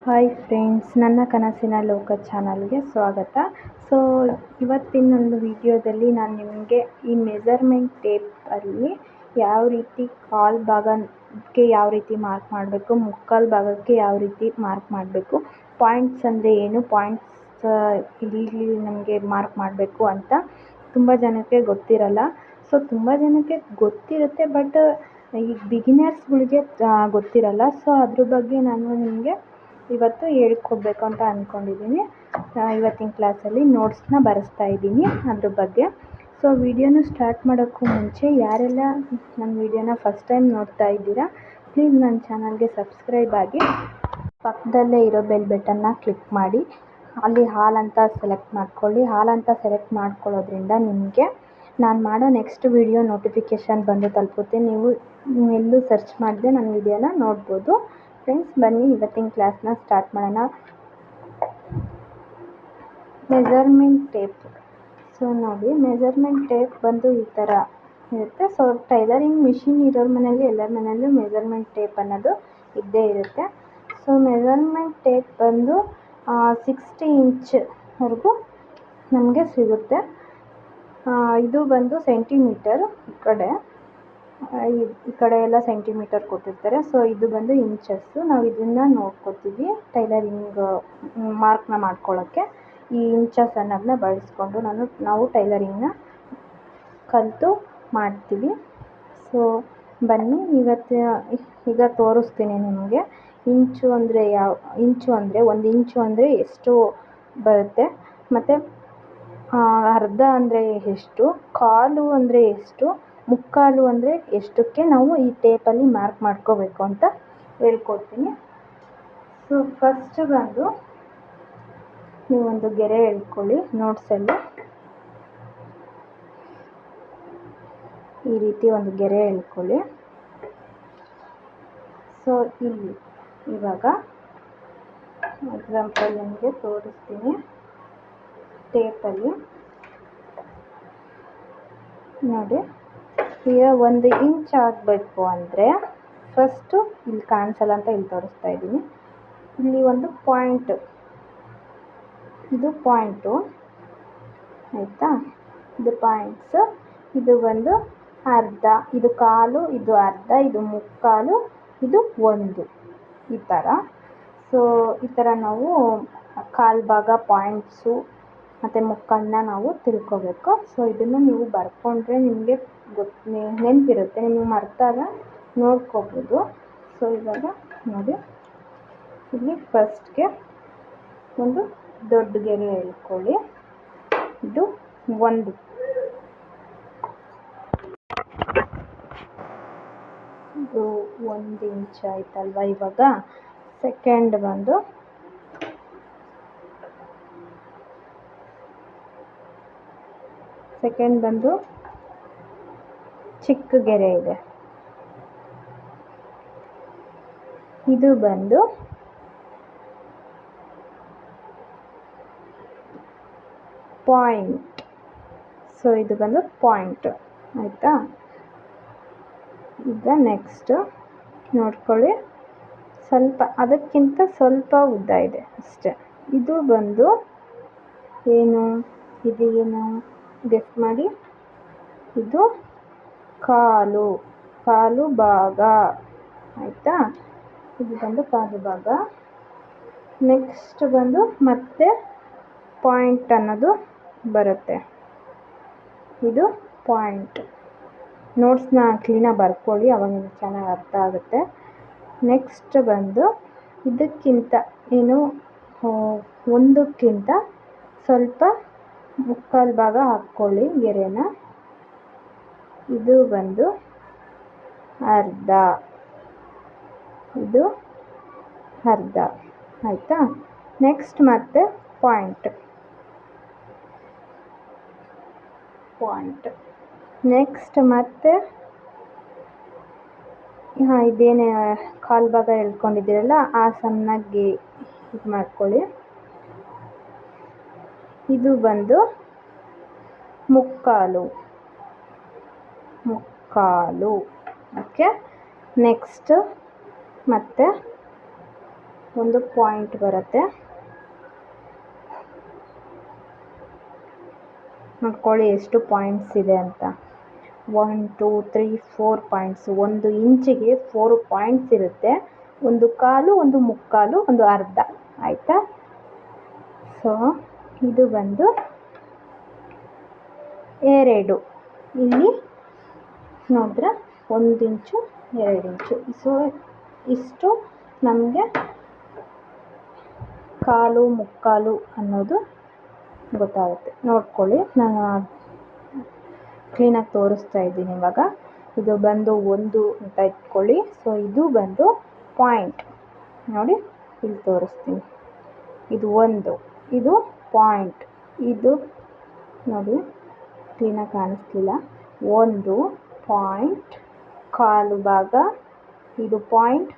Hi friends, ನನ್ನ ಕನಸಿನ ಲೋಕ ಚಾನಲ್ಗೆ ಸ್ವಾಗತ. ಸೊ ಇವತ್ತಿನೊಂದು ವಿಡಿಯೋದಲ್ಲಿ ನಾನು ನಿಮಗೆ ಈ ಮೆಜರ್ಮೆಂಟ್ ಟೇಪಲ್ಲಿ ಯಾವ ರೀತಿ ಕಾಲು ಭಾಗಕ್ಕೆ ಯಾವ ರೀತಿ ಮಾರ್ಕ್ ಮಾಡಬೇಕು, ಮುಕ್ಕಾಲು ಭಾಗಕ್ಕೆ ಯಾವ ರೀತಿ ಮಾರ್ಕ್ ಮಾಡಬೇಕು, ಪಾಯಿಂಟ್ಸ್ ಅಂದರೆ ಏನು, ಪಾಯಿಂಟ್ಸ್ ಇಲ್ಲಿ ನಮಗೆ ಮಾರ್ಕ್ ಮಾಡಬೇಕು ಅಂತ ತುಂಬ ಜನಕ್ಕೆ ಗೊತ್ತಿರಲ್ಲ. ಸೊ ತುಂಬ ಜನಕ್ಕೆ ಗೊತ್ತಿರುತ್ತೆ, ಬಟ್ ಈ ಬಿಗಿನರ್ಸ್ಗಳಿಗೆ ಗೊತ್ತಿರಲ್ಲ. ಸೊ ಅದ್ರ ಬಗ್ಗೆ ನಾನು ನಿಮಗೆ ಇವತ್ತು ಹೇಳ್ಕೊಡ್ಬೇಕು ಅಂತ ಅಂದ್ಕೊಂಡಿದ್ದೀನಿ. ಇವತ್ತಿನ ಕ್ಲಾಸಲ್ಲಿ ನೋಟ್ಸ್ನ ಬರೆಸ್ತಾ ಇದ್ದೀನಿ ಅದ್ರ ಬಗ್ಗೆ. ಸೊ ವಿಡಿಯೋನ ಸ್ಟಾರ್ಟ್ ಮಾಡೋಕ್ಕೂ ಮುಂಚೆ ಯಾರೆಲ್ಲ ನನ್ನ ವಿಡಿಯೋನ ಫಸ್ಟ್ ಟೈಮ್ ನೋಡ್ತಾ ಇದ್ದೀರಾ, ಪ್ಲೀಸ್ ನನ್ನ ಚಾನಲ್ಗೆ ಸಬ್ಸ್ಕ್ರೈಬ್ ಆಗಿ, ಪಕ್ಕದಲ್ಲೇ ಇರೋ ಬೆಲ್ ಬಟನ್ನ ಕ್ಲಿಕ್ ಮಾಡಿ, ಅಲ್ಲಿ ಹಾಲ್ ಅಂತ ಸೆಲೆಕ್ಟ್ ಮಾಡ್ಕೊಳ್ಳಿ. ಹಾಲ್ ಅಂತ ಸೆಲೆಕ್ಟ್ ಮಾಡ್ಕೊಳ್ಳೋದ್ರಿಂದ ನಿಮಗೆ ನಾನು ಮಾಡೋ ನೆಕ್ಸ್ಟ್ ವಿಡಿಯೋ ನೋಟಿಫಿಕೇಷನ್ ಬಂದು ತಲುಪುತ್ತೆ. ನೀವು ಎಲ್ಲೂ ಸರ್ಚ್ ಮಾಡದೆ ನನ್ನ ವಿಡಿಯೋನ ನೋಡ್ಬೋದು. ಫ್ರೆಂಡ್ಸ್, ಬನ್ನಿ ಇವತ್ತಿನ ಕ್ಲಾಸ್ನ ಸ್ಟಾರ್ಟ್ ಮಾಡೋಣ. Measurement tape. ಸೊ ನೋಡಿ, ಮೆಜರ್ಮೆಂಟ್ ಟೇಪ್ ಬಂದು ಈ ಥರ ಇರುತ್ತೆ. ಸೊ ಟೈಲರಿಂಗ್ ಮಿಷಿನ್ ಇರೋರ ಮನೆಯಲ್ಲಿ ಎಲ್ಲರ ಮನೆಯಲ್ಲೂ ಮೆಜರ್ಮೆಂಟ್ ಟೇಪ್ ಅನ್ನೋದು ಇದ್ದೇ ಇರುತ್ತೆ. ಸೊ ಮೆಜರ್ಮೆಂಟ್ ಟೇಪ್ ಬಂದು 60 ಇಂಚ್ವರೆಗೂ ನಮಗೆ ಸಿಗುತ್ತೆ. ಇದು ಬಂದು ಸೆಂಟಿಮೀಟರ್, ಈ ಕಡೆ ಎಲ್ಲ ಸೆಂಟಿಮೀಟರ್ ಕೊಟ್ಟಿರ್ತಾರೆ. ಸೊ ಇದು ಬಂದು ಇಂಚಸ್ಸು. ನಾವು ಇದನ್ನು ನೋಡ್ಕೊತೀವಿ ಟೈಲರಿಂಗ್ ಮಾರ್ಕ್ನ ಮಾಡ್ಕೊಳ್ಳೋಕ್ಕೆ. ಈ ಇಂಚಸ್ ಅನ್ನೋದನ್ನ ಬಳಸ್ಕೊಂಡು ನಾವು ಟೈಲರಿಂಗ್ನ ಕಲಿತು ಮಾಡ್ತೀವಿ. ಸೊ ಬನ್ನಿ ಈಗ ತೋರಿಸ್ತೀನಿ ನಿಮಗೆ. ಇಂಚು ಅಂದರೆ ಒಂದು ಇಂಚು ಅಂದರೆ ಎಷ್ಟು ಬರುತ್ತೆ, ಮತ್ತು ಅರ್ಧ ಅಂದರೆ ಎಷ್ಟು, ಕಾಲು ಅಂದರೆ ಎಷ್ಟು, ಮುಕ್ಕಾಲು ಅಂದರೆ ಎಷ್ಟಕ್ಕೆ ನಾವು ಈ ಟೇಪಲ್ಲಿ ಮಾರ್ಕ್ ಮಾಡ್ಕೋಬೇಕು ಅಂತ ಹೇಳ್ಕೊಡ್ತೀನಿ. ಸೊ ಫಸ್ಟ್ ಬಂದು ನೀವೊಂದು ಗೆರೆ ಎಳ್ಕೊಳ್ಳಿ. ನೋಟ್ಸಲ್ಲಿ ಈ ರೀತಿ ಒಂದು ಗೆರೆ ಎಳ್ಕೊಳ್ಳಿ. ಸೊ ಇಲ್ಲಿ ಇವಾಗ ಎಕ್ಸಾಂಪಲ್ ನಿಮಗೆ ತೋರಿಸ್ತೀನಿ. ಟೇಪಲ್ಲಿ ನೋಡಿ, ಈಗ 1 ಇಂಚ್ ಆಗಬೇಕು ಅಂದರೆ ಫಸ್ಟು ಇಲ್ಲಿ ಕಾಣಿಸಲ್ಲ ಅಂತ ಇಲ್ಲಿ ತೋರಿಸ್ತಾ ಇದ್ದೀನಿ. ಇಲ್ಲಿ ಒಂದು ಪಾಯಿಂಟು, ಇದು ಪಾಯಿಂಟು ಆಯಿತಾ, ಇದು ಪಾಯಿಂಟ್ಸು. ಇದು ಒಂದು ಅರ್ಧ, ಇದು ಕಾಲು, ಇದು ಅರ್ಧ, ಇದು ಮುಕ್ಕಾಲು, ಇದು 1, ಈ ಥರ. ಸೊ ಈ ಥರ ನಾವು ಕಾಲು ಭಾಗ, ಪಾಯಿಂಟ್ಸು ಮತ್ತು ಮುಕ್ಕಾಲನ್ನ ನಾವು ತಿಳ್ಕೊಬೇಕು. ಸೊ ಇದನ್ನು ನೀವು ಬರ್ಕೊಂಡ್ರೆ ನಿಮಗೆ ನೆನಪಿರುತ್ತೆ. ನಿಮಗೆ ಮರೆತಾಗ ನೋಡ್ಕೋಬೋದು. ಸೊ ಇವಾಗ ನೋಡಿ, ಇಲ್ಲಿ ಫಸ್ಟ್ಗೆ ಒಂದು ದೊಡ್ಡ ಗೆರೆ ಎಳ್ಕೊಳ್ಳಿ. ಇದು 1 ಇಂಚ್ ಆಯ್ತಲ್ವ. ಇವಾಗ ಸೆಕೆಂಡ್ ಬಂದು ಚಿಕ್ಕ ಗೆರೆ ಇದೆ. ಇದು ಬಂದು ಪಾಯಿಂಟ್. ಸೊ ಇದು ಬಂದು ಪಾಯಿಂಟ್ ಆಯಿತಾ. ಈಗ ನೆಕ್ಸ್ಟ್ ನೋಡ್ಕೊಳ್ಳಿ, ಅದಕ್ಕಿಂತ ಸ್ವಲ್ಪ ಉದ್ದ ಇದೆ ಅಷ್ಟೆ. ಇದು ಬಂದು ಇದೇನು ಗೆಸ್ ಮಾಡಿ. ಇದು ಕಾಲು ಭಾಗ ಆಯಿತಾ. ಇದು ಬಂದು ಕಾಲು ಭಾಗ. ನೆಕ್ಸ್ಟ್ ಬಂದು ಮತ್ತೆ ಪಾಯಿಂಟ್ ಅನ್ನೋದು ಬರುತ್ತೆ. ಇದು ಪಾಯಿಂಟ್. ನೋಟ್ಸ್ನ ಕ್ಲೀನಾಗಿ ಬರ್ಕೊಳ್ಳಿ, ಅವಾಗ ನಿಮಗೆ ಚೆನ್ನಾಗಿ ಅರ್ಥ ಆಗುತ್ತೆ. ನೆಕ್ಸ್ಟ್ ಬಂದು ಇದಕ್ಕಿಂತ ಒಂದಕ್ಕಿಂತ ಸ್ವಲ್ಪ ಮುಕ್ಕಾಲು ಭಾಗ ಹಾಕ್ಕೊಳ್ಳಿ ಗೆರೆನ. ಇದು ಬಂದು ಅರ್ಧ, ಇದು ಅರ್ಧ ಆಯಿತಾ. ನೆಕ್ಸ್ಟ್ ಮತ್ತೆ ಪಾಯಿಂಟ್. ನೆಕ್ಸ್ಟ್ ಮತ್ತೆ ಇದೇನೇ ಕಾಲು ಭಾಗ ಎಳ್ಕೊಂಡಿದ್ದೀರಲ್ಲ, ಆ ಸಣ್ಣಗೆ ಇದು ಮಾಡ್ಕೊಳ್ಳಿ. ಇದು ಬಂದು ಮುಕ್ಕಾಲು. ಓಕೆ. ನೆಕ್ಸ್ಟ್ ಮತ್ತೆ ಒಂದು ಪಾಯಿಂಟ್ ಬರುತ್ತೆ. ನೋಡ್ಕೊಳ್ಳಿ ಎಷ್ಟು ಪಾಯಿಂಟ್ಸ್ ಇದೆ ಅಂತ. 1 2 3 4 ಪಾಯಿಂಟ್ಸ್. 1 ಇಂಚಿಗೆ 4 ಪಾಯಿಂಟ್ಸ್ ಇರುತ್ತೆ. 1 ಕಾಲು, 1 ಮುಕ್ಕಾಲು, 1 ಅರ್ಧ. ಆಯಿತಾ? ಸೊ ಇದು ಬಂದು 2. ಇಲ್ಲಿ ನೋಡಿದ್ರೆ 1 ಇಂಚು 2 ಇಂಚು. ಸೊ ಇಷ್ಟು ನಮಗೆ ಕಾಲು ಮುಕ್ಕಾಲು ಅನ್ನೋದು ಗೊತ್ತಾಗುತ್ತೆ. ನೋಡ್ಕೊಳ್ಳಿ, ನಾನು ಕ್ಲೀನಾಗಿ ತೋರಿಸ್ತಾ ಇದ್ದೀನಿ ಇವಾಗ. ಇದು ಬಂದು 1 ಅಂತ ಇಟ್ಕೊಳ್ಳಿ. ಸೊ ಇದು ಬಂದು ಪಾಯಿಂಟ್. ನೋಡಿ ಇಲ್ಲಿ ತೋರಿಸ್ತೀನಿ. ಇದು 1, ಇದು ಪಾಯಿಂಟ್. ಇದು ನೋಡಿ ಕ್ಲೀನಾಗಿ ಕಾಣಿಸ್ಲಿಲ್ಲ. 1 ಪಾಯಿಂಟ್ ಕಾಲು ಭಾಗ, ಇದು ಪಾಯಿಂಟ್,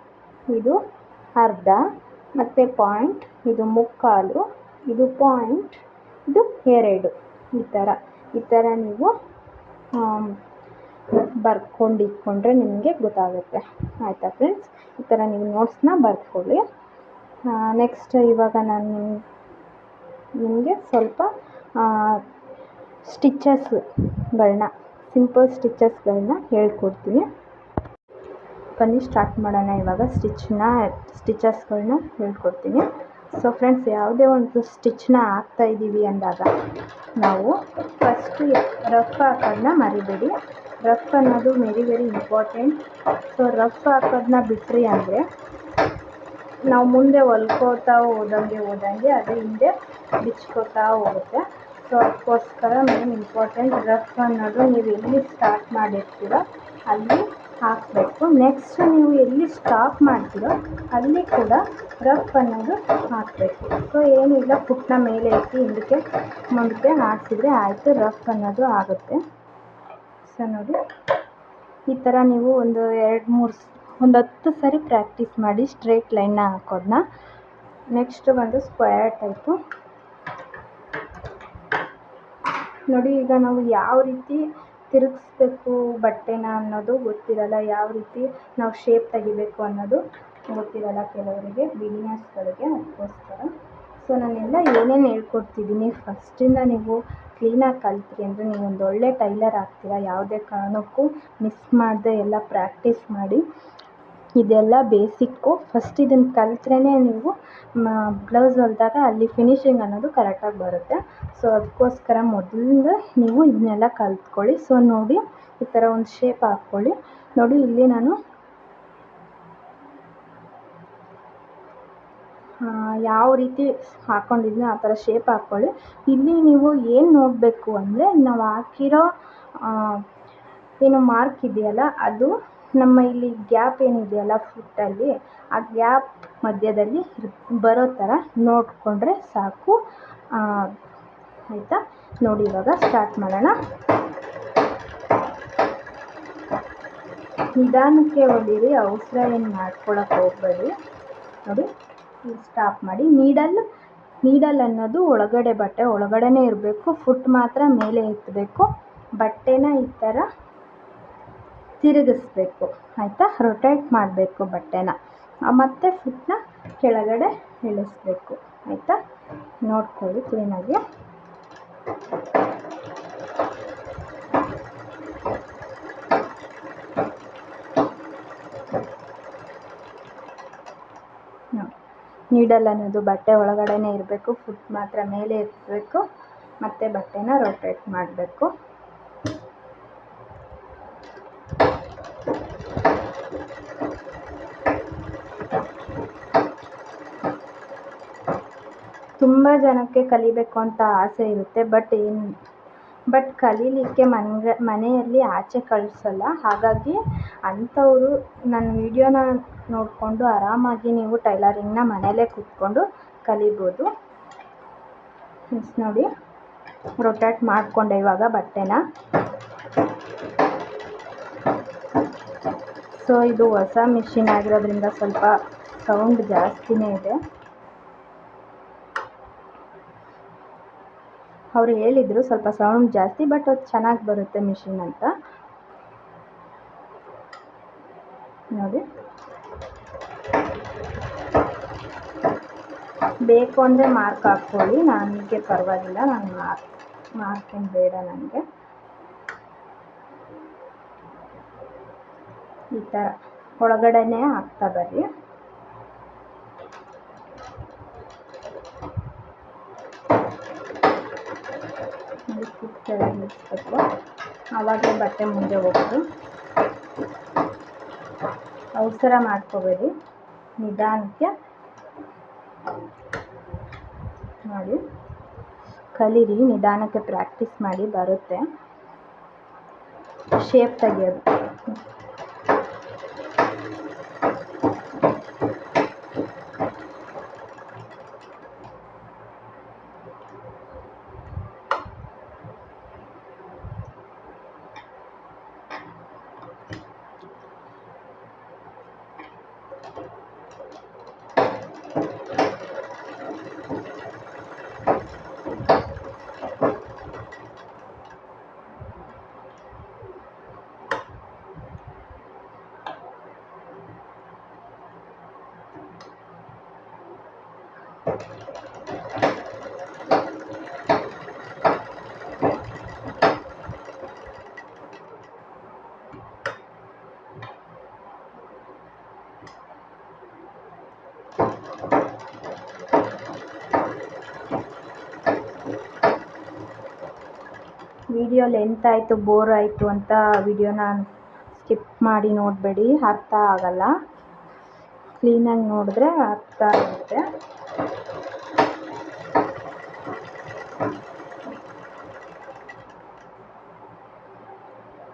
ಇದು ಅರ್ಧ, ಮತ್ತು ಪಾಯಿಂಟ್, ಇದು ಮುಕ್ಕಾಲು, ಇದು ಪಾಯಿಂಟ್, ಇದು 2. ಈ ಥರ ನೀವು ಬರ್ಕೊಂಡಿಟ್ಕೊಂಡ್ರೆ ನಿಮಗೆ ಗೊತ್ತಾಗುತ್ತೆ. ಆಯಿತಾ ಫ್ರೆಂಡ್ಸ್? ಈ ಥರ ನೀವು ನೋಟ್ಸ್ನ ಬರ್ಕೊಳ್ಳಿ. ನೆಕ್ಸ್ಟ್ ಇವಾಗ ನಾನು ನಿಮಗೆ ಸ್ವಲ್ಪ ಸ್ಟಿಚಸ್ಗಳನ್ನ, ಸಿಂಪಲ್ ಸ್ಟಿಚಸ್ಗಳನ್ನ ಹೇಳ್ಕೊಡ್ತೀನಿ. ಬನ್ನಿ ಸ್ಟಾರ್ಟ್ ಮಾಡೋಣ. ಇವಾಗ ಸ್ಟಿಚಸ್ಗಳನ್ನ ಹೇಳ್ಕೊಡ್ತೀನಿ. ಸೊ ಫ್ರೆಂಡ್ಸ್, ಯಾವುದೇ ಒಂದು ಸ್ಟಿಚ್ನ ಹಾಕ್ತಾಯಿದ್ದೀವಿ ಅಂದಾಗ ನಾವು ಫಸ್ಟು ರಫ್ ಹಾಕೋದನ್ನ ಮರಿಬೇಡಿ. ರಫ್ ಅನ್ನೋದು ವೆರಿ ಇಂಪಾರ್ಟೆಂಟ್. ಸೊ ರಫ್ ಹಾಕೋದನ್ನ ಬಿಟ್ರಿ ಅಂದರೆ ನಾವು ಮುಂದೆ ಹೊಲ್ಕೋತಾ ಹೋದಂಗೆ ಅದು ಹಿಂದೆ ಬಿಚ್ಕೋತಾ ಹೋಗುತ್ತೆ. ಸೊ ಅದಕ್ಕೋಸ್ಕರ ಮೇನ್ ಇಂಪಾರ್ಟೆಂಟ್ ರಫ್ ಅನ್ನೋದು ನೀವು ಎಲ್ಲಿ ಸ್ಟಾರ್ಟ್ ಮಾಡಿರ್ತೀರೋ ಅಲ್ಲಿ ಹಾಕಬೇಕು. ನೆಕ್ಸ್ಟ್ ನೀವು ಎಲ್ಲಿ ಸ್ಟಾಪ್ ಮಾಡ್ತೀರೋ ಅಲ್ಲಿ ಕೂಡ ರಫ್ ಅನ್ನೋದು ಹಾಕಬೇಕು. ಸೊ ಏನಿಲ್ಲ, ಪುಟ್ನ ಮೇಲೆ ಎತ್ತಿ ಹಿಂದಕ್ಕೆ ಮುಂದಕ್ಕೆ ಹಾಕಿದ್ರೆ ಆಯಿತು, ರಫ್ ಅನ್ನೋದು ಆಗುತ್ತೆ. ಸೊ ನೋಡಿ, ಈ ಥರ ನೀವು ಒಂದು 10 ಸರಿ ಪ್ರಾಕ್ಟೀಸ್ ಮಾಡಿ ಸ್ಟ್ರೇಟ್ ಲೈನ್ನ ಹಾಕೋದನ್ನ. ನೆಕ್ಸ್ಟ್ ಬಂದು ಸ್ಕ್ವೇರ್ ಟೈಪು. ನೋಡಿ, ಈಗ ನಾವು ಯಾವ ರೀತಿ ತಿರುಗಿಸ್ಬೇಕು ಬಟ್ಟೆನ ಅನ್ನೋದು ಗೊತ್ತಿರಲ್ಲ, ಯಾವ ರೀತಿ ನಾವು ಶೇಪ್ ತೆಗಿಬೇಕು ಅನ್ನೋದು ಗೊತ್ತಿರಲ್ಲ ಕೆಲವರಿಗೆ, ಬಿಗಿನರ್ಸ್ಗಳಿಗೆ. ಅದಕ್ಕೋಸ್ಕರ ಸೊ ನಾನೆಲ್ಲ ಏನೇನು ಹೇಳ್ಕೊಡ್ತಿದ್ದೀನಿ ಫಸ್ಟಿಂದ ನೀವು ಕ್ಲೀನಾಗಿ ಕಲ್ತ್ರಿ ಅಂದರೆ ನೀವು ಒಂದು ಒಳ್ಳೆ ಟೈಲರ್ ಆಗ್ತೀರಾ. ಯಾವುದೇ ಕಾರಣಕ್ಕೂ ಮಿಸ್ ಮಾಡದೆ ಎಲ್ಲ ಪ್ರಾಕ್ಟೀಸ್ ಮಾಡಿ. ಇದೆಲ್ಲ ಬೇಸಿಕ್ಕು. ಫಸ್ಟ್ ಇದನ್ನು ಕಲ್ತ್ರೇ ನೀವು ಬ್ಲೌಸ್ ಹೊಲಿದಾಗ ಅಲ್ಲಿ ಫಿನಿಶಿಂಗ್ ಅನ್ನೋದು ಕರೆಕ್ಟಾಗಿ ಬರುತ್ತೆ. ಸೊ ಅದಕ್ಕೋಸ್ಕರ ಮೊದಲಿಂದ ನೀವು ಇದನ್ನೆಲ್ಲ ಕಲ್ತ್ಕೊಳ್ಳಿ. ಸೊ ನೋಡಿ, ಈ ಥರ ಒಂದು ಶೇಪ್ ಹಾಕ್ಕೊಳ್ಳಿ. ನೋಡಿ, ಇಲ್ಲಿ ನಾನು ಯಾವ ರೀತಿ ಹಾಕ್ಕೊಂಡಿದ್ದೀನಿ ಆ ಥರ ಶೇಪ್ ಹಾಕ್ಕೊಳ್ಳಿ. ಇಲ್ಲಿ ನೀವು ಏನು ನೋಡಬೇಕು ಅಂದರೆ, ನಾವು ಹಾಕಿರೋ ಏನು ಮಾರ್ಕ್ ಇದೆಯಲ್ಲ, ಅದು ನಮ್ಮ ಇಲ್ಲಿ ಗ್ಯಾಪ್ ಏನಿದೆಯಲ್ಲ ಫುಟ್ಟಲ್ಲಿ, ಆ ಗ್ಯಾಪ್ ಮಧ್ಯದಲ್ಲಿ ಬರೋ ಥರ ನೋಡಿಕೊಂಡ್ರೆ ಸಾಕು. ಆಯಿತಾ? ನೋಡಿ, ಇವಾಗ ಸ್ಟಾರ್ಟ್ ಮಾಡೋಣ. ನಿಧಾನಕ್ಕೆ ಹೊಡೀರಿ, ಅವಸರ ಏನು ಮಾಡ್ಕೊಳಕ್ಕೆ ಹೋಗಬೇಡಿ. ನೋಡಿ, ಸ್ಟಾಪ್ ಮಾಡಿ. ನೀಡಲ್ ಅನ್ನೋದು ಒಳಗಡೆ, ಬಟ್ಟೆ ಒಳಗಡೆನೇ ಇರಬೇಕು. ಫುಟ್ ಮಾತ್ರ ಮೇಲೆ ಎತ್ತಬೇಕು. ಬಟ್ಟೆನ ಈ ಥರ ತಿರುಗಿಸ್ಬೇಕು. ಆಯಿತಾ? ರೊಟೇಟ್ ಮಾಡಬೇಕು ಬಟ್ಟೆನ, ಮತ್ತು ಫುಟ್ನ ಕೆಳಗಡೆ ಇಳಿಸ್ಬೇಕು. ಆಯಿತಾ? ನೋಡ್ಕೊಳ್ಳಿ ಕ್ಲೀನಾಗಿ. ನೀಡಲ್ ಅನ್ನೋದು ಬಟ್ಟೆ ಒಳಗಡೆನೇ ಇರಬೇಕು. ಫುಟ್ ಮಾತ್ರ ಮೇಲೆ ಎತ್ತಬೇಕು, ಮತ್ತು ಬಟ್ಟೆನ ರೊಟೇಟ್ ಮಾಡಬೇಕು. ತುಂಬ ಜನಕ್ಕೆ ಕಲಿಬೇಕು ಅಂತ ಆಸೆ ಇರುತ್ತೆ, ಬಟ್ ಕಲೀಲಿಕ್ಕೆ ಮನೆಯಲ್ಲಿ ಆಚೆ ಕಳಿಸಲ್ಲ. ಹಾಗಾಗಿ ಅಂಥವರು ನನ್ನ ವಿಡಿಯೋನ ನೋಡಿಕೊಂಡು ಆರಾಮಾಗಿ ನೀವು ಟೈಲರಿಂಗ್ನ ಮನೆಯಲ್ಲೇ ಕೂತ್ಕೊಂಡು ಕಲಿಬೋದು. ನೋಡಿ, ರೊಟೇಟ್ ಮಾಡಿಕೊಂಡೆ ಇವಾಗ ಬಟ್ಟೆನ. ಸೊ ಇದು ಹೊಸ ಮಿಷಿನ್ ಆಗಿರೋದ್ರಿಂದ ಸ್ವಲ್ಪ ಸೌಂಡ್ ಜಾಸ್ತಿನೇ ಇದೆ. ಅವರು ಹೇಳಿದರು ಸ್ವಲ್ಪ ಸೌಂಡ್ ಜಾಸ್ತಿ, ಬಟ್ ಅದು ಚೆನ್ನಾಗಿ ಬರುತ್ತೆ ಮಿಷಿನ್ ಅಂತ. ನೋಡಿ, ಬೇಕು ಅಂದರೆ ಮಾರ್ಕ್ ಹಾಕ್ಕೊಳ್ಳಿ, ನನಗೆ ಪರವಾಗಿಲ್ಲ, ನಾನು ಮಾರ್ಕೇನು ಬೇಡ ನನಗೆ. ಈ ಥರ ಒಳಗಡೆನೇ ಹಾಕ್ತಾ ಬರ್ರಿ. ನಿಲ್ಲಿಸ್ಬೇಕು, ಆವಾಗಲೇ ಬಟ್ಟೆ ಮುಂದೆ ಹೋಗೋದು. ಅವಸರ ಮಾಡ್ಕೋಬೇಡಿ, ನಿಧಾನಕ್ಕೆ ಮಾಡಿ ಕಲೀರಿ, ನಿಧಾನಕ್ಕೆ ಪ್ರಾಕ್ಟೀಸ್ ಮಾಡಿ, ಬರುತ್ತೆ ಶೇಪ್ ತೆಗಿಯೋದು. ವಿಡಿಯೋ ಲೆಂತ್ ಆಯಿತು, ಬೋರ್ ಆಯಿತು ಅಂತ ವಿಡಿಯೋನ ಸ್ಕಿಪ್ ಮಾಡಿ ನೋಡಬೇಡಿ, ಅರ್ಥ ಆಗಲ್ಲ. ಕ್ಲೀನಾಗಿ ನೋಡಿದ್ರೆ ಅರ್ಥ ಆಗುತ್ತೆ.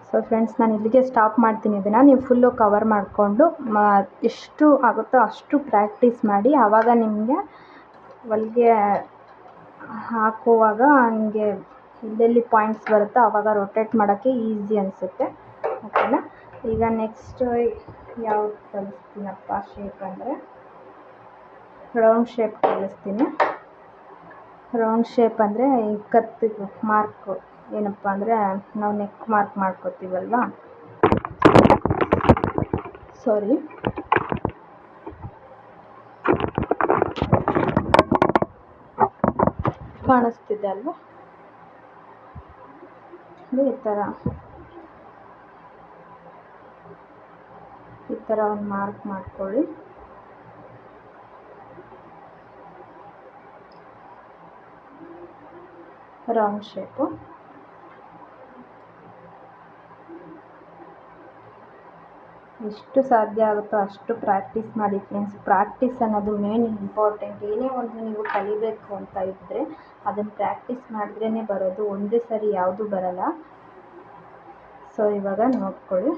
ಸೊ ಫ್ರೆಂಡ್ಸ್, ನಾನು ಇಲ್ಲಿಗೆ ಸ್ಟಾಪ್ ಮಾಡ್ತೀನಿ. ಇದನ್ನು ನೀವು ಫುಲ್ಲು ಕವರ್ ಮಾಡಿಕೊಂಡು ಎಷ್ಟು ಆಗುತ್ತೋ ಅಷ್ಟು ಪ್ರಾಕ್ಟೀಸ್ ಮಾಡಿ. ಆವಾಗ ನಿಮಗೆ ಹೊಲಿಗೆ ಹಾಕುವಾಗ ಹಂಗೆ ಎಲ್ಲೆಲ್ಲಿ ಪಾಯಿಂಟ್ಸ್ ಬರುತ್ತೋ ಆವಾಗ ರೊಟೇಟ್ ಮಾಡೋಕ್ಕೆ ಈಸಿ ಅನಿಸುತ್ತೆ. ಓಕೆನಾ? ಈಗ ನೆಕ್ಸ್ಟ್ ಯಾವ್ದು ಕಲಿಸ್ತೀನಪ್ಪ ಶೇಪ್ ಅಂದರೆ ರೌಂಡ್ ಶೇಪ್ ಕಲಿಸ್ತೀನಿ. ರೌಂಡ್ ಶೇಪ್ ಅಂದರೆ ಈ ಕತ್ತಿಗೆ ಮಾರ್ಕು, ಏನಪ್ಪ ಅಂದರೆ ನಾವು ನೆಕ್ ಮಾರ್ಕ್ ಮಾಡ್ಕೋತೀವಲ್ವ, ಸಾರಿ, ಕಾಣಿಸ್ತಿದೆ ಅಲ್ವಾ, ಈ ಥರ ಒಂದು ಮಾರ್ಕ್ ಮಾಡ್ಕೊಳ್ಳಿ. ರೌಂಡ್ ಶೇಪು ಎಷ್ಟು ಸಾಧ್ಯ ಆಗುತ್ತೋ ಅಷ್ಟು ಪ್ರಾಕ್ಟೀಸ್ ಮಾಡಿ ಫ್ರೆಂಡ್ಸ್. ಪ್ರಾಕ್ಟೀಸ್ ಅನ್ನೋದು ಮೇನ್ ಇಂಪಾರ್ಟೆಂಟ್. ಏನೇ ಒಂದು ನೀವು ಕಲಿಬೇಕು ಅಂತ ಇದ್ದರೆ ಅದನ್ನು ಪ್ರಾಕ್ಟೀಸ್ ಮಾಡಿದ್ರೇ ಬರೋದು, ಒಂದೇ ಸರಿ ಯಾವುದು ಬರಲ್ಲ. ಸೊ ಇವಾಗ ನೋಡ್ಕೊಳ್ಳಿ,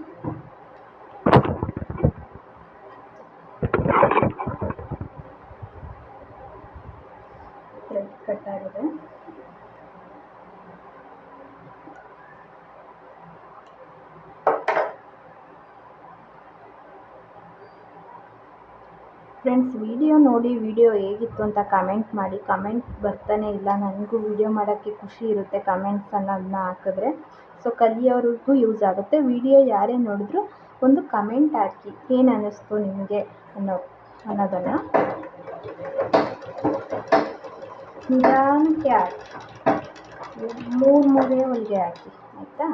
ಥ್ರೆಡ್ ಕಟ್ ಆಗಿದೆ. ಫ್ರೆಂಡ್ಸ್, ವಿಡಿಯೋ ನೋಡಿ ವಿಡಿಯೋ ಹೇಗಿತ್ತು ಅಂತ ಕಮೆಂಟ್ ಮಾಡಿ. ಕಮೆಂಟ್ ಬರ್ತಾನೆ ಇಲ್ಲ, ನನಗೂ ವಿಡಿಯೋ ಮಾಡೋಕ್ಕೆ ಖುಷಿ ಇರುತ್ತೆ ಕಮೆಂಟ್ಸ್ ಅನ್ನೋದನ್ನ ಹಾಕಿದ್ರೆ. ಸೊ ಕಲಿಯೋರಿಗೂ ಯೂಸ್ ಆಗುತ್ತೆ. ವಿಡಿಯೋ ಯಾರೇ ನೋಡಿದ್ರು ಒಂದು ಕಮೆಂಟ್ ಹಾಕಿ, ಏನು ಅನ್ನಿಸ್ತು ನಿಮಗೆ ಅನ್ನೋದನ್ನು ನಿಧಾನಕ್ಕೆ ಹಾಕಿ, ಮೂರೇ ಹೊಲಿಗೆ ಹಾಕಿ, ಆಯಿತಾ?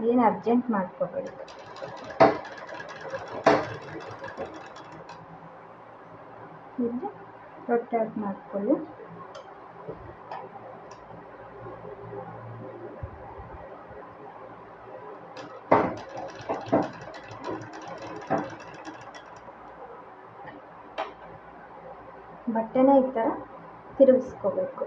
ಏನು ಅರ್ಜೆಂಟ್ ಮಾಡ್ಕೋಬೇಡಿ. ಇಲ್ಲಿ ರೊಟೇಟ್ ಮಾಡ್ಕೊಳ್ಳಿ. ಬಟ್ಟೆನ ಈ ಥರ ತಿರುಗಿಸ್ಕೋಬೇಕು.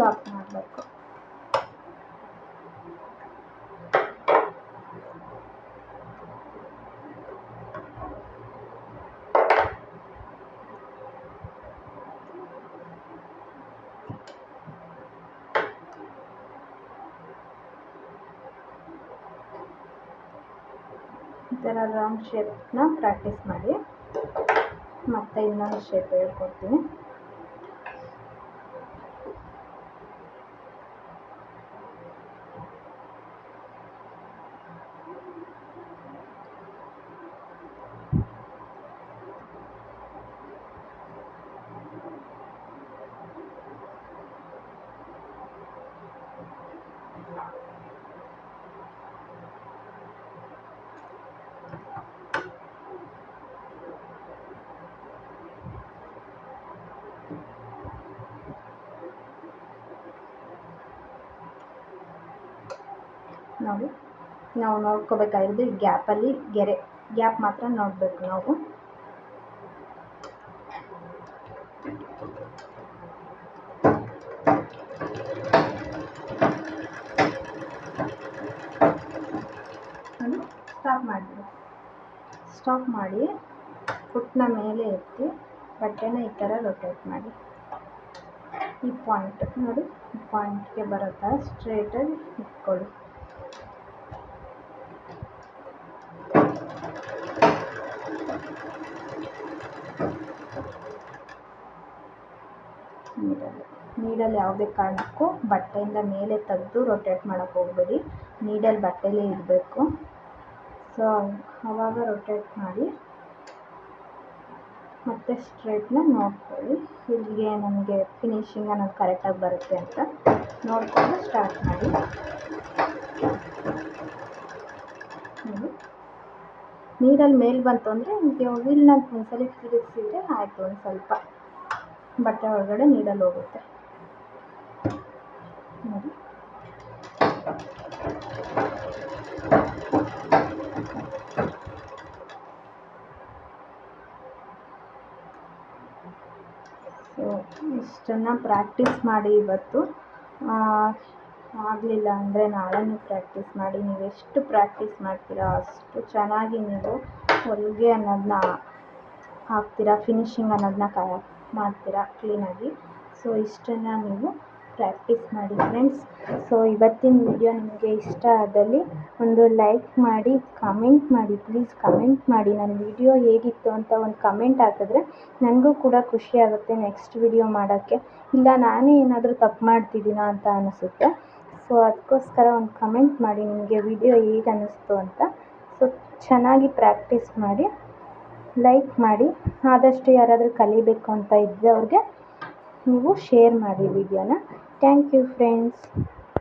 ಲಾಕ್ ಮಾಡಬೇಕು. ಈ ಥರ ರೌಂಡ್ ಶೇಪ್ನ ಪ್ರಾಕ್ಟೀಸ್ ಮಾಡಿ. ಮತ್ತೆ ಇನ್ನೊಂದು ಶೇಪ್ ಹೇಳ್ಕೊಡ್ತೀನಿ. ನಾವು ನೋಡ್ಕೋಬೇಕಾಗಿರೋದು ಈ ಗ್ಯಾಪಲ್ಲಿ ಗ್ಯಾಪ್ ಮಾತ್ರ ನೋಡಬೇಕು ನಾವು. ಸ್ಟಾಪ್ ಮಾಡಿ ಫುಟ್ನ ಮೇಲೆ ಎತ್ತಿ ಬಟ್ಟೆನ ಈ ಥರ ರೊಟೇಟ್ ಮಾಡಿ. ಈ ಪಾಯಿಂಟ್ ನೋಡಿ, ಈ ಪಾಯಿಂಟ್ಗೆ ಬರೋ ಥರ ಸ್ಟ್ರೇಟಾಗಿ ಇಟ್ಕೊಳ್ಳಿ. ನೀಡಲ್ ಯಾವುದೇ ಕಾರಣಕ್ಕೂ ಬಟ್ಟೆಯಿಂದ ಮೇಲೆ ತೆಗೆದು ರೊಟೇಟ್ ಮಾಡೋಕ್ಕೆ ಹೋಗಬೇಡಿ. ನೀಡಲ್ ಬಟ್ಟೆಲೇ ಇರಬೇಕು. ಸೊ ಆವಾಗ ರೊಟೇಟ್ ಮಾಡಿ ಮತ್ತು ಸ್ಟ್ರೇಟ್ನ ನೋಡ್ಕೊಳ್ಳಿ. ಇಲ್ಲಿಗೆ ನಮಗೆ ಫಿನಿಶಿಂಗ್ ಅನ್ನೋದು ಕರೆಕ್ಟಾಗಿ ಬರುತ್ತೆ ಅಂತ ನೋಡಿಕೊಂಡು ಸ್ಟಾರ್ಟ್ ಮಾಡಿ. ನೀರಲ್ಲಿ ಮೇಲೆ ಬಂತು ಅಂದರೆ ನಿಮಗೆ ವಿಲ್ನ ಒಂದ್ಸಲ ತಿರುಗಿಸಿದ್ರೆ ಆಯಿತು. ಒಂದು ಸ್ವಲ್ಪ ಬಟ್ಟೆ ಒಳಗಡೆ ನೀರಲ್ಲಿ ಹೋಗುತ್ತೆ ನೋಡಿ. ಸೊ ಇಷ್ಟನ್ನು ಪ್ರಾಕ್ಟೀಸ್ ಮಾಡಿ. ಇವತ್ತು ಆಗಲಿಲ್ಲ ಅಂದರೆ ನಾಳೆನೂ ಪ್ರಾಕ್ಟೀಸ್ ಮಾಡಿ. ನೀವು ಎಷ್ಟು ಪ್ರಾಕ್ಟೀಸ್ ಮಾಡ್ತೀರಾ ಅಷ್ಟು ಚೆನ್ನಾಗಿ ನೀವು ಹೊಲಿಗೆ ಅನ್ನೋದನ್ನ ಹಾಕ್ತೀರಾ, ಫಿನಿಶಿಂಗ್ ಅನ್ನೋದನ್ನ ಮಾಡ್ತೀರಾ ಕ್ಲೀನಾಗಿ. ಸೊ ಇಷ್ಟನ್ನು ನೀವು ಪ್ರಾಕ್ಟೀಸ್ ಮಾಡಿ ಫ್ರೆಂಡ್ಸ್. ಸೊ ಇವತ್ತಿನ ವಿಡಿಯೋ ನಿಮಗೆ ಇಷ್ಟ ಆದಲ್ಲಿ ಒಂದು ಲೈಕ್ ಮಾಡಿ, ಕಮೆಂಟ್ ಮಾಡಿ, ಪ್ಲೀಸ್ ಕಮೆಂಟ್ ಮಾಡಿ. ನನ್ನ ವಿಡಿಯೋ ಹೇಗಿತ್ತು ಅಂತ ಒಂದು ಕಮೆಂಟ್ ಹಾಕಿದ್ರೆ ನನಗೂ ಕೂಡ ಖುಷಿ ಆಗುತ್ತೆ ನೆಕ್ಸ್ಟ್ ವಿಡಿಯೋ ಮಾಡೋಕ್ಕೆ. ಇಲ್ಲ ನಾನೇ ಏನಾದರೂ ತಪ್ಪು ಮಾಡ್ತಿದ್ದೀನಾ ಅಂತ ಅನಿಸುತ್ತೆ. ಸೊ ಅದಕ್ಕೋಸ್ಕರ ಒಂದು ಕಮೆಂಟ್ ಮಾಡಿ ನಿಮಗೆ ವಿಡಿಯೋ ಹೇಗೆ ಅನ್ನಿಸ್ತು ಅಂತ. ಸೊ ಚೆನ್ನಾಗಿ ಪ್ರಾಕ್ಟೀಸ್ ಮಾಡಿ, ಲೈಕ್ ಮಾಡಿ. ಆದಷ್ಟು ಯಾರಾದರೂ ಕಲಿಬೇಕು ಅಂತ ಇದ್ದವ್ರಿಗೆ ನೀವು ಶೇರ್ ಮಾಡಿ ವಿಡಿಯೋನ. Thank you friends.